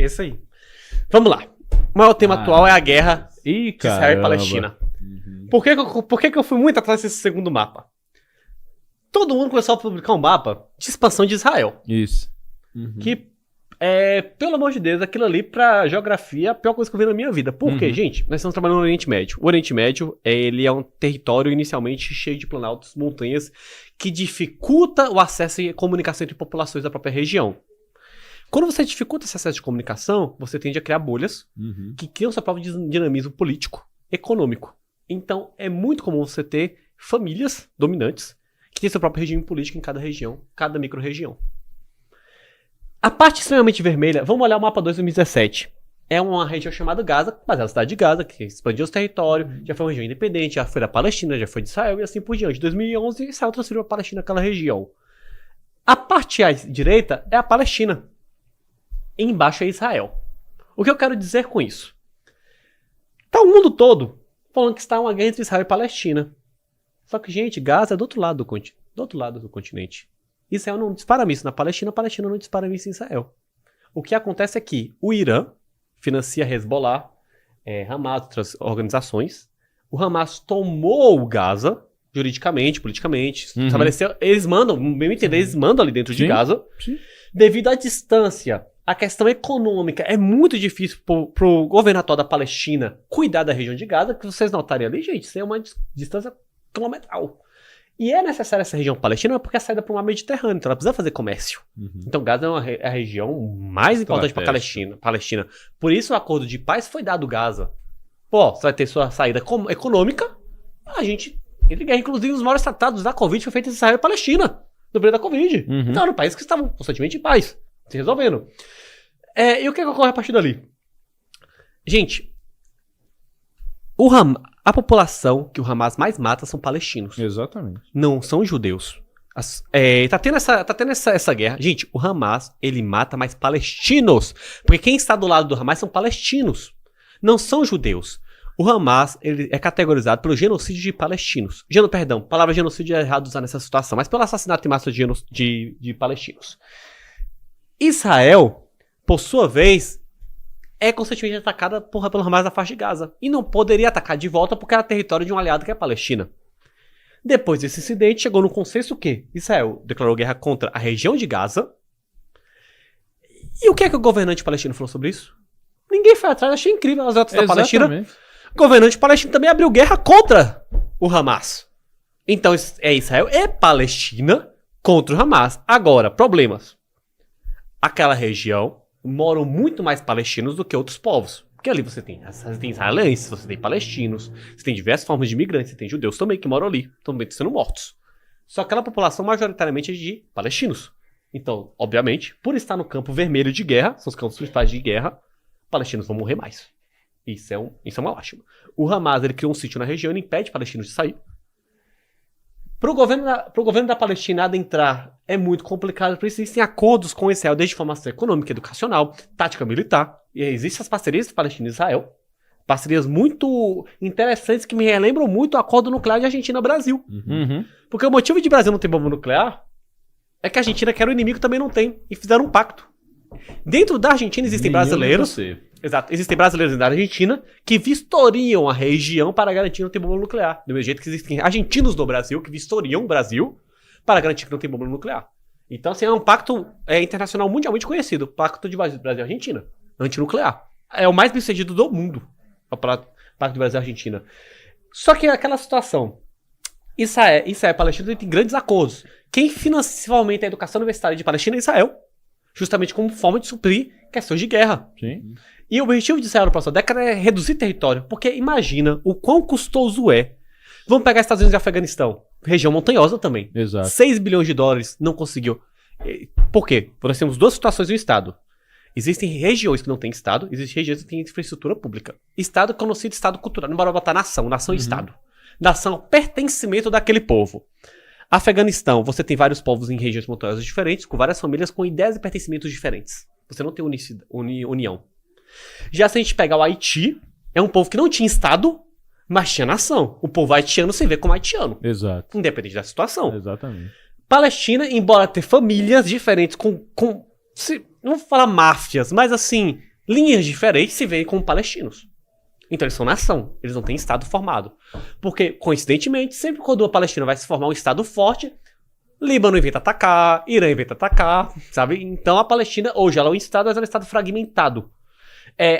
Esse aí. Vamos lá. O maior tema atual é a guerra de Israel e Palestina. Por que eu fui muito atrás desse segundo mapa? Todo mundo começou a publicar um mapa de expansão de Israel. Isso. Que, pelo amor de Deus, aquilo ali pra geografia é a pior coisa que eu vi na minha vida. Por quê, gente? Nós estamos trabalhando no Oriente Médio. O Oriente Médio, ele é um território inicialmente cheio de planaltos, montanhas, que dificulta o acesso e comunicação entre populações da própria região. Quando você dificulta esse acesso de comunicação, você tende a criar bolhas que criam seu próprio dinamismo político, econômico. Então, é muito comum você ter famílias dominantes que têm seu próprio regime político em cada região, cada micro-região. A parte extremamente vermelha, vamos olhar o mapa 2 de 2017. É uma região chamada Gaza, baseada na cidade de Gaza, que expandiu os territórios, já foi uma região independente, já foi da Palestina, já foi de Israel e assim por diante. Em 2011, Israel transferiu a Palestina àquela região. A parte à direita é a Palestina. E embaixo é Israel. O que eu quero dizer com isso? Tá o mundo todo falando que está uma guerra entre Israel e Palestina. Só que, gente, Gaza é do outro lado do continente. Israel não dispara míssil na Palestina, a Palestina não dispara míssil em Israel. O que acontece é que o Irã financia Hezbollah, Hamas, outras organizações. O Hamas tomou o Gaza, juridicamente, politicamente, estabeleceu, eles mandam, bem entender, eles mandam ali dentro de Gaza. Sim. Devido à distância, a questão econômica, é muito difícil pro governo atual da Palestina cuidar da região de Gaza, que vocês notarem ali, gente, isso é uma distância quilometral. E é necessária essa região palestina porque é saída para o mar Mediterrâneo, então ela precisa fazer comércio. Então Gaza é a região mais importante para a Palestina. Por isso o acordo de paz foi dado Gaza. Pô, você vai ter sua saída econômica, ele ganha, inclusive, os maiores tratados da Covid foi feito em Israel e Palestina, no período da Covid. Então eram países que estavam constantemente em paz, se resolvendo. E o que ocorre a partir dali? Gente, a população que o Hamas mais mata são palestinos. Exatamente. Não são judeus. Tá tendo essa guerra. Gente, o Hamas, ele mata mais palestinos. Porque quem está do lado do Hamas são palestinos. Não são judeus. O Hamas, ele é categorizado pelo genocídio de palestinos. Perdão, a palavra genocídio é errado usar nessa situação, mas pelo assassinato em massa de palestinos. Israel, por sua vez, é constantemente atacada pelo Hamas na faixa de Gaza. E não poderia atacar de volta porque era território de um aliado que é a Palestina. Depois desse incidente, chegou no consenso que Israel declarou guerra contra a região de Gaza. E o que é que o governante palestino falou sobre isso? Ninguém foi atrás, achei incrível as notas da Palestina. O governante palestino também abriu guerra contra o Hamas. Então é Israel e Palestina contra o Hamas. Agora, problemas. Aquela região moram muito mais palestinos do que outros povos. Porque ali você tem israelenses, você tem palestinos, você tem diversas formas de imigrantes, você tem judeus também que moram ali, também sendo mortos. Só que aquela população majoritariamente é de palestinos. Então, obviamente, por estar no campo vermelho de guerra, são os campos principais de guerra, palestinos vão morrer mais. Isso é uma lástima. O Hamas, ele criou um sítio na região e impede palestinos de sair. Pro governo da Palestina adentrar é muito complicado, por isso existem acordos com Israel, desde formação econômica, educacional, tática militar. E existem as parcerias de Palestina e Israel. Parcerias muito interessantes que me relembram muito o acordo nuclear de Argentina-Brasil. Porque o motivo de Brasil não ter bomba nuclear é que a Argentina, que era o inimigo, também não tem. E fizeram um pacto. Dentro da Argentina existem brasileiros. Exato, existem brasileiros da Argentina que vistoriam a região para garantir não ter bomba nuclear. Do mesmo jeito que existem argentinos no Brasil que vistoriam o Brasil para garantir que não tem bomba nuclear. Então, assim, é um pacto internacional mundialmente conhecido. Pacto de Brasil e Argentina. Antinuclear. É o mais bem-sucedido do mundo. O Pacto de Brasil e Argentina. Só que aquela situação. Israel e Palestina tem grandes acordos. Quem financia a educação universitária de Palestina é Israel. Justamente como forma de suprir questões de guerra. Sim. E o objetivo de Israel na próxima década é reduzir território. Porque imagina o quão custoso é. Vamos pegar Estados Unidos e Afeganistão. Região montanhosa também. Exato. 6 bilhões de dólares não conseguiu. Por quê? Porque nós temos duas situações no Estado. Existem regiões que não têm Estado, existem regiões que têm infraestrutura pública. Estado conhecido Estado cultural. Não bora botar nação e Estado. Nação é o pertencimento daquele povo. Afeganistão, você tem vários povos em regiões montanhosas diferentes, com várias famílias com ideias e pertencimentos diferentes. Você não tem união. Já se a gente pegar o Haiti, é um povo que não tinha Estado, mas tinha nação. O povo haitiano se vê como haitiano. Exato. Independente da situação. Exatamente. Palestina, embora ter famílias diferentes não vou falar máfias, mas assim, linhas diferentes se veem como palestinos. Então eles são nação, eles não têm Estado formado. Porque, coincidentemente, sempre quando a Palestina vai se formar um Estado forte, Líbano inventa atacar, Irã inventa atacar, sabe? Então a Palestina, hoje, ela é um Estado, mas é um Estado fragmentado.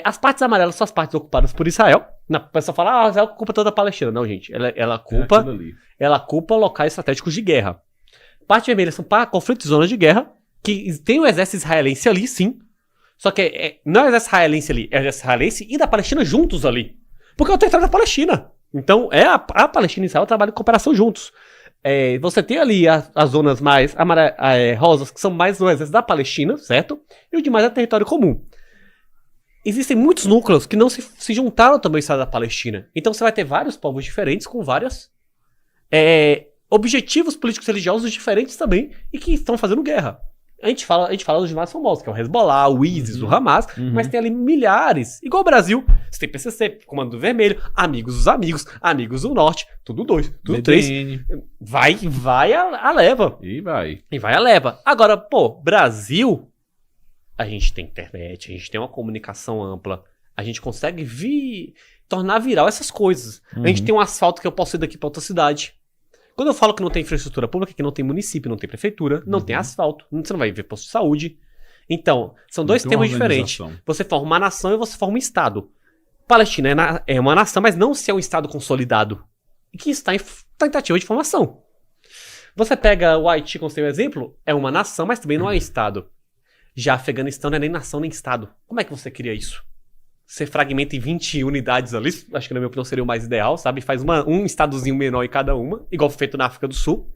As partes amarelas são as partes ocupadas por Israel. A pessoa fala, Israel culpa toda a Palestina. Não, gente, ela culpa locais estratégicos de guerra. Parte vermelha são conflitos e zonas de guerra, que tem o exército israelense ali, sim. Só que não é o exército israelense ali, é o exército israelense e da Palestina juntos ali. Porque é o território da Palestina. Então, a Palestina e Israel trabalham em cooperação juntos. Você tem ali as zonas mais rosas, que são mais do exército da Palestina, certo? E o demais é território comum. Existem muitos núcleos que não se juntaram também ao Estado da Palestina. Então você vai ter vários povos diferentes com vários objetivos políticos religiosos diferentes também e que estão fazendo guerra. A gente fala dos mais famosos, que é o Hezbollah, o ISIS, o Hamas, mas tem ali milhares. Igual o Brasil, você tem PCC, Comando do Vermelho, Amigos dos Amigos, Amigos do Norte, tudo 2, tudo BDN. 3. Vai a leva. E vai a leva. Agora, Brasil, a gente tem internet, a gente tem uma comunicação ampla, a gente consegue tornar viral essas coisas. A gente tem um asfalto que eu posso ir daqui pra outra cidade. Quando eu falo que não tem infraestrutura pública, que não tem município, não tem prefeitura, não tem asfalto, você não vai ver posto de saúde. Então, são dois termos diferentes. Você forma uma nação e você forma um Estado. Palestina é uma nação, mas não se é um Estado consolidado. E que está em tentativa de formação. Você pega o Haiti como seu exemplo, é uma nação, mas também não é um Estado. Já Afeganistão não é nem nação nem Estado. Como é que você cria isso? Você fragmenta em 20 unidades ali, acho que na minha opinião seria o mais ideal, sabe? Faz um estadozinho menor em cada uma, igual foi feito na África do Sul.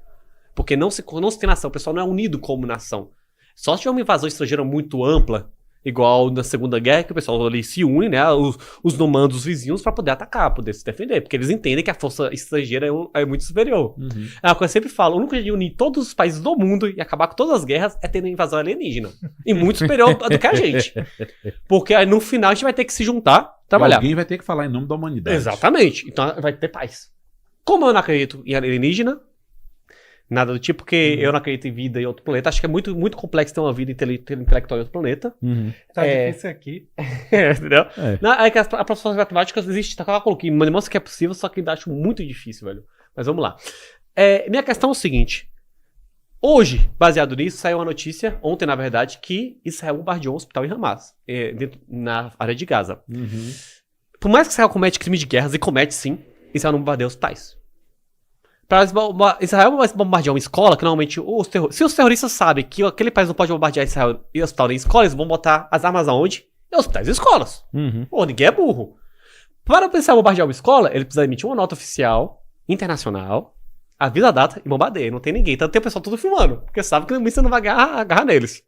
Porque não se tem nação, o pessoal não é unido como nação. Só se tiver uma invasão estrangeira muito ampla, igual na Segunda Guerra, que o pessoal ali se une, né? Os nomandos, os vizinhos, pra poder atacar, poder se defender. Porque eles entendem que a força estrangeira é muito superior. É uma coisa que eu sempre falo, o único jeito de unir todos os países do mundo e acabar com todas as guerras é ter uma invasão alienígena. E muito superior do que a gente. Porque aí no final a gente vai ter que se juntar, trabalhar. Alguém vai ter que falar em nome da humanidade. Exatamente. Então vai ter paz. Como eu não acredito em alienígena, nada do tipo, porque eu não acredito em vida em outro planeta. Acho que é muito, muito complexo ter uma vida intelectual em outro planeta. Tá difícil aqui. Entendeu? É que as profissões matemáticas existem, tá? Eu coloquei, mas mostra que é possível, só que ainda acho muito difícil, velho. Mas vamos lá. Minha questão é o seguinte. Hoje, baseado nisso, saiu uma notícia, ontem na verdade, que Israel bombardeou um hospital em Hamas, na área de Gaza. Por mais que Israel comete crime de guerra, e comete sim, Israel não bombardeia hospitais. Israel vai bombardear uma escola, que normalmente se os terroristas sabem que aquele país não pode bombardear Israel e hospital nem escola, eles vão botar as armas aonde? Em hospitais e escolas. Ninguém é burro. Para pensar em bombardear uma escola, ele precisa emitir uma nota oficial, internacional, avisa a data e bombardeia. Não tem ninguém. Então tem o pessoal tudo filmando, porque sabe que o míssil não vai agarrar neles.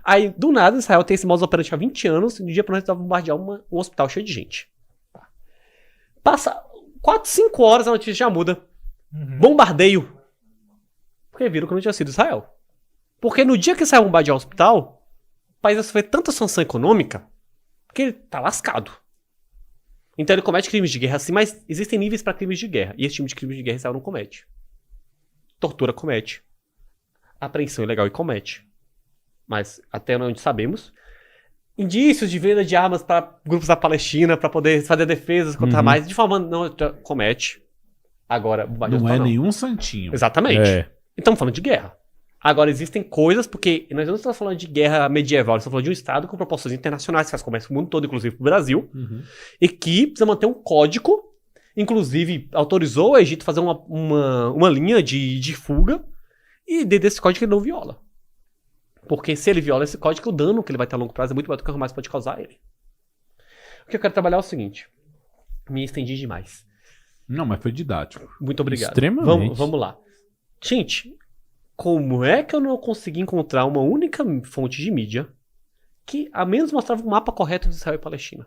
Aí, do nada, Israel tem esse modus operandi há 20 anos, e no dia pra noite vai bombardear um hospital cheio de gente. Passa 4, 5 horas, a notícia já muda. Bombardeio. Porque viram que não tinha sido Israel. Porque no dia que Israel bombardear o hospital, o país vai sofrer tanta sanção econômica que ele tá lascado. Então ele comete crimes de guerra assim, mas existem níveis para crimes de guerra. E esse tipo de crime de guerra Israel não comete. Tortura comete. Apreensão ilegal e comete. Mas até onde sabemos, indícios de venda de armas para grupos da Palestina para poder fazer defesas contra mais, de forma não comete. Agora, não é nenhum santinho. Exatamente. Estamos falando de guerra. Agora, existem coisas, porque nós não estamos falando de guerra medieval, nós estamos falando de um Estado com proporções internacionais, que faz comércio com o mundo todo, inclusive pro Brasil, e que precisa manter um código, inclusive autorizou o Egito a fazer uma linha de fuga, e dentro desse código ele não viola. Porque se ele viola esse código, o dano que ele vai ter a longo prazo é muito maior do que o mais pode causar a ele. O que eu quero trabalhar é o seguinte. Me estendi demais. Não, mas foi didático. Muito obrigado. Extremamente. Vamos lá. Gente, como é que eu não consegui encontrar uma única fonte de mídia que ao menos mostrava o mapa correto de Israel e Palestina?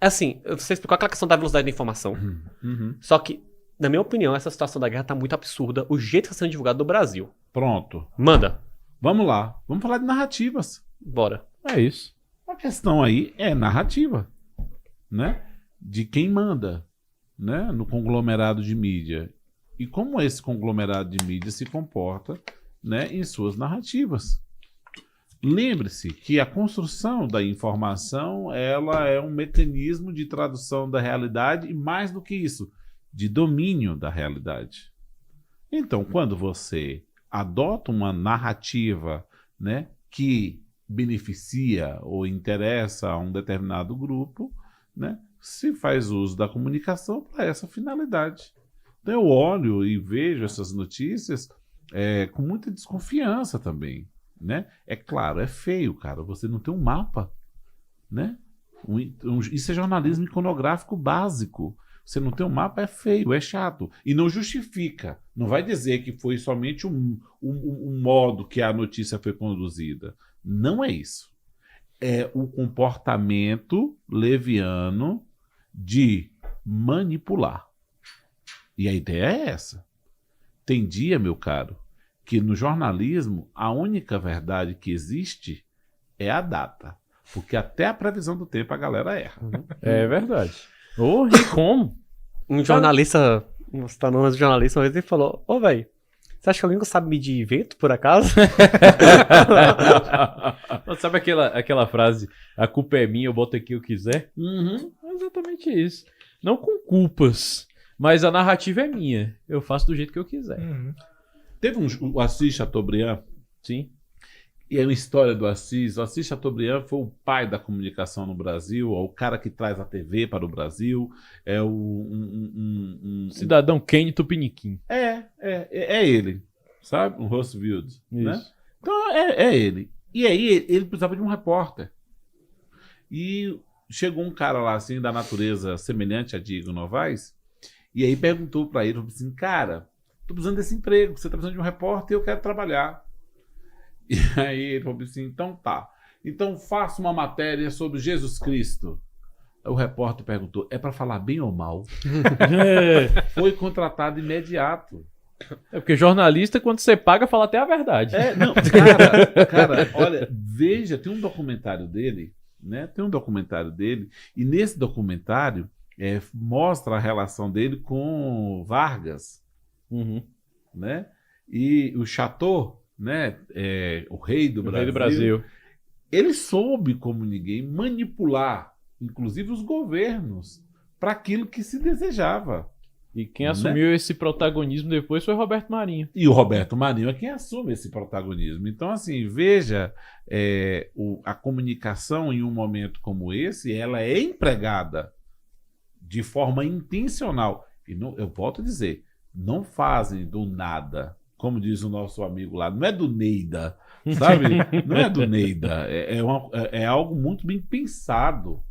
Assim, você explicou aquela questão da velocidade da informação. Só que, na minha opinião, essa situação da guerra tá muito absurda. O jeito que está sendo divulgado no Brasil. Pronto. Manda. Vamos lá. Vamos falar de narrativas. Bora. É isso. A questão aí é narrativa, né? De quem manda, né? No conglomerado de mídia. E como esse conglomerado de mídia se comporta, né? Em suas narrativas. lembre-se que a construção da informação, ela é um mecanismo de tradução da realidade e, mais do que isso, de domínio da realidade. Então, quando você adota uma narrativa, né, que beneficia ou interessa a um determinado grupo, né, se faz uso da comunicação para essa finalidade. Então, eu olho e vejo essas notícias com muita desconfiança também, né? É claro, é feio, cara, você não tem um mapa, né? Isso é jornalismo iconográfico básico. Você não tem um mapa, é feio, é chato. E não justifica. Não vai dizer que foi somente um modo que a notícia foi conduzida. Não é isso. É o comportamento leviano de manipular. E a ideia é essa. Tem dia, meu caro, que no jornalismo a única verdade que existe é a data. Porque até a previsão do tempo a galera erra. É verdade. Ô, e como? Um jornalista, não sei o nome do jornalista, uma vez ele falou, velho, você acha que alguém sabe medir vento, por acaso? Sabe aquela frase, a culpa é minha, eu boto aqui o que quiser? Uhum. É exatamente isso. Não com culpas, mas a narrativa é minha. Eu faço do jeito que eu quiser. Teve o Assis Chateaubriand, Sim. e é uma história do Assis. O Assis Chateaubriand foi o pai da comunicação no Brasil, é o cara que traz a TV para o Brasil, é Cidadão Kenny Tupiniquim. É ele, sabe? Um Roosevelt, né? Isso. Então é ele. E aí ele precisava de um repórter. E chegou um cara lá, assim, da natureza semelhante a Diego Novaes, e aí perguntou para ele, falou assim, cara, tô precisando desse emprego, você tá precisando de um repórter e eu quero trabalhar. E aí ele falou assim, então tá. Então faça uma matéria sobre Jesus Cristo. O repórter perguntou, é para falar bem ou mal? Foi contratado imediato. É porque jornalista, quando você paga, fala até a verdade. Não, cara, olha, veja, tem um documentário dele, né? Tem um documentário dele, e nesse documentário mostra a relação dele com Vargas, Uhum. né? E o Chateau, né? O rei do O Brasil. rei do Brasil. Ele soube, como ninguém, manipular, inclusive os governos, para aquilo que se desejava. E quem assumiu esse protagonismo depois foi Roberto Marinho. E o Roberto Marinho é quem assume esse protagonismo. Então, assim, veja, a comunicação em um momento como esse, ela é empregada de forma intencional. E não, eu volto a dizer, não fazem do nada, como diz o nosso amigo lá, não é do Neida, sabe? Não é do Neida, é algo muito bem pensado.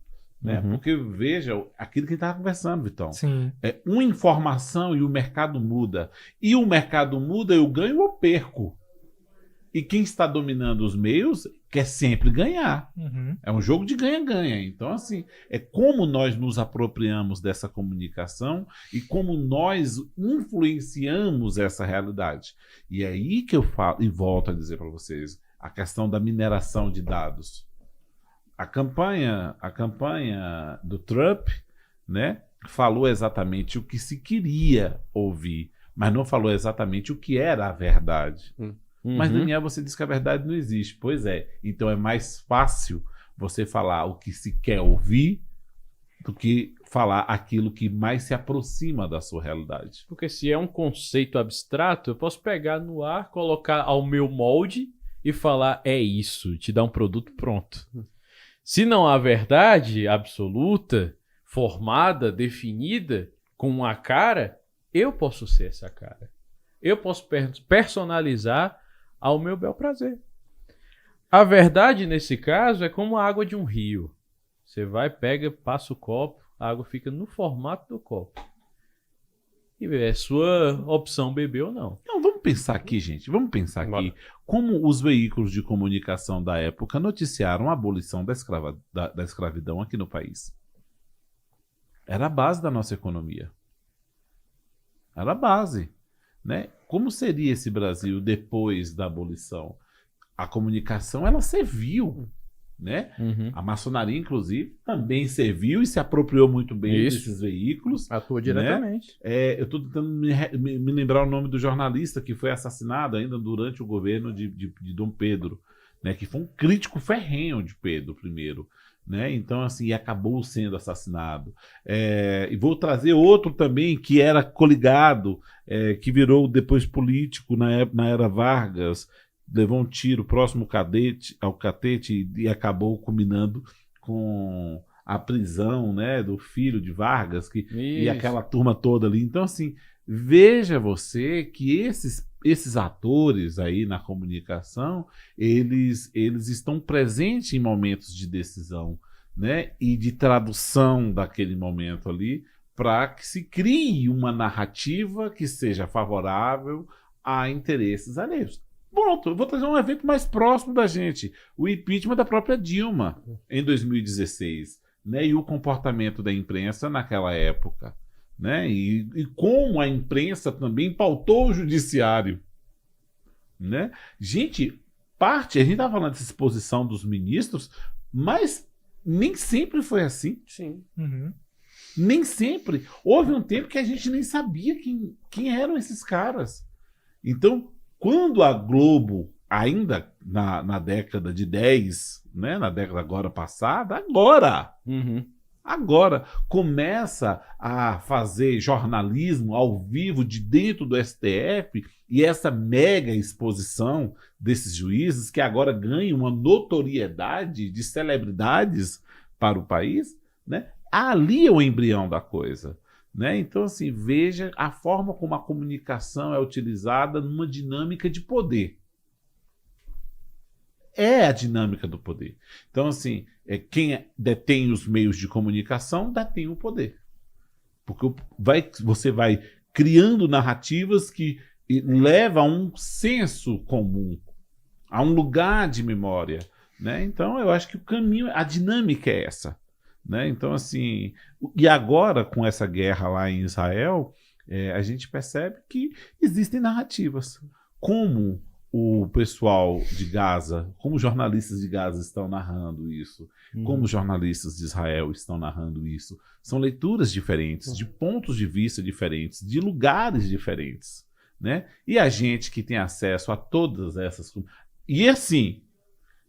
Né? Uhum. Porque veja aquilo que a gente estava conversando, Vitão. Sim. É uma informação e o mercado muda. E o mercado muda, eu ganho ou perco. E quem está dominando os meios quer sempre ganhar. Uhum. É um jogo de ganha-ganha. Então, assim, é como nós nos apropriamos dessa comunicação e como nós influenciamos essa realidade. E é aí que eu falo, e volto a dizer para vocês, a questão da mineração de dados. A campanha do Trump, né, falou exatamente o que se queria ouvir, mas não falou exatamente o que era a verdade. Mas, Daniel, você disse que a verdade não existe. Pois é. Então é mais fácil você falar o que se quer ouvir do que falar aquilo que mais se aproxima da sua realidade. Porque se é um conceito abstrato, eu posso pegar no ar, colocar ao meu molde e falar, é isso, te dar um produto pronto. Se não há verdade absoluta, formada, definida, com uma cara, eu posso ser essa cara. Eu posso personalizar ao meu bel prazer. A verdade, nesse caso, é como a água de um rio. Você vai, pega, passa o copo, a água fica no formato do copo. E é sua opção beber ou não. Então, vamos pensar aqui, gente. Vamos pensar aqui como os veículos de comunicação da época noticiaram a abolição da escravidão aqui no país. Era a base da nossa economia. Era a base, né? Como seria esse Brasil depois da abolição? A comunicação, ela serviu, né? A maçonaria, inclusive, também serviu e se apropriou muito bem desses veículos. Atua diretamente. Né? Eu estou tentando me lembrar o nome do jornalista que foi assassinado ainda durante o governo de Dom Pedro, né, que foi um crítico ferrenho de Pedro I. Né? Então, assim, e acabou sendo assassinado. E vou trazer outro também que era coligado, que virou depois político na era Vargas, levou um tiro próximo ao catete e acabou culminando com a prisão, né, do filho de Vargas e aquela turma toda ali. Então, assim, veja você que esses atores aí na comunicação, eles estão presentes em momentos de decisão, né, e de tradução daquele momento ali, para que se crie uma narrativa que seja favorável a interesses alheios. Pronto, eu vou trazer um evento mais próximo da gente, o impeachment da própria Dilma em 2016, né, e o comportamento da imprensa naquela época. Né? E como a imprensa também pautou o judiciário. Né? Gente, a gente estava falando dessa exposição dos ministros, mas nem sempre foi assim. Sim. Uhum. Nem sempre. Houve um tempo que a gente nem sabia quem eram esses caras. Então, quando a Globo, ainda na década de 10, né, na década agora passada, agora começa a fazer jornalismo ao vivo de dentro do STF, e essa mega exposição desses juízes que agora ganham uma notoriedade de celebridades para o país, né? Ali é o embrião da coisa. Né? Então, assim, veja a forma como a comunicação é utilizada numa dinâmica de poder. É a dinâmica do poder. Então, assim, quem detém os meios de comunicação detém o poder. Porque você vai criando narrativas que levam a um senso comum, a um lugar de memória. Né? Então, eu acho que o caminho, a dinâmica é essa. Né? Então, assim, e agora, com essa guerra lá em Israel, a gente percebe que existem narrativas. Como o pessoal de Gaza, como os jornalistas de Gaza estão narrando isso, como os jornalistas de Israel estão narrando isso. São leituras diferentes, de pontos de vista diferentes, de lugares diferentes. Né? E a gente que tem acesso a todas essas... E assim,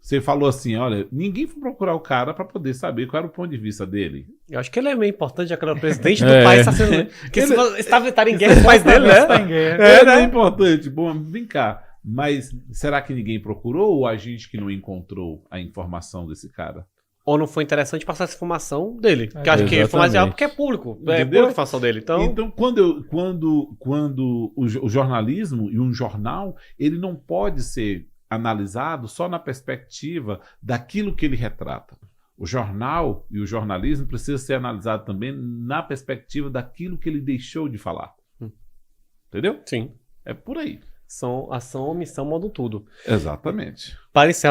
você falou assim, olha, ninguém foi procurar o cara para poder saber qual era o ponto de vista dele. Eu acho que ele é meio importante, já que ele é o presidente do país, está sendo... Porque se estaria em guerra com o país dele, né? É importante. Bom, vem cá. Mas será que ninguém procurou ou a gente que não encontrou a informação desse cara? Ou não foi interessante passar essa informação dele? Porque eu acho que foi mais real porque é público. É pública a informação dele. Então quando o jornalismo e um jornal, ele não pode ser analisado só na perspectiva daquilo que ele retrata. O jornal e o jornalismo precisa ser analisado também na perspectiva daquilo que ele deixou de falar. Entendeu? Sim. É por aí. Ação, omissão, modo tudo. Exatamente. Para encerrar